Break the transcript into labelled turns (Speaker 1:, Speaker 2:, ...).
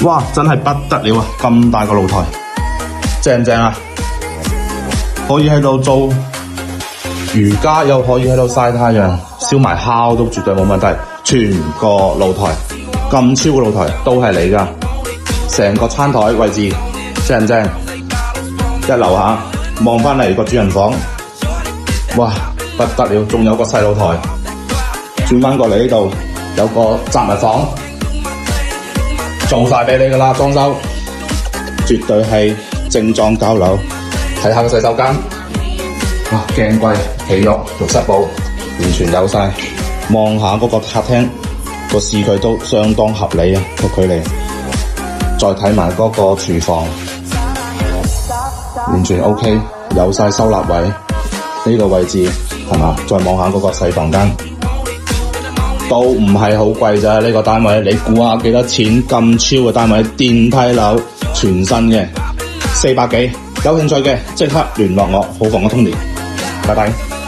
Speaker 1: 哇，真係不得了啊！咁大個露台，正唔正啊？可以喺度做瑜伽，又可以喺度曬太陽，燒埋烤都絕對冇問題。全個露台咁超嘅露台都係你㗎，成個餐台位置正唔正？一樓下望返嚟個主人房，哇，不得了！仲有個細露台，轉返過嚟呢度有個雜物房，做晒俾你㗎啦，裝修絕對係正裝交樓。睇下個洗手間，哇，鏡櫃、被褥、浴室寶完全有晒。望下嗰個客廳個視距都相當合理啊，個距離。再睇埋嗰個廚房，完全 OK， 有晒收納位。呢個位置係嘛？再望下嗰個細房間，都唔係好貴咋呢個單位。你估下幾多錢？咁超嘅單位，電梯樓，全新嘅，400幾。有興趣嘅即刻聯絡我，好房嘅通聯。拜拜。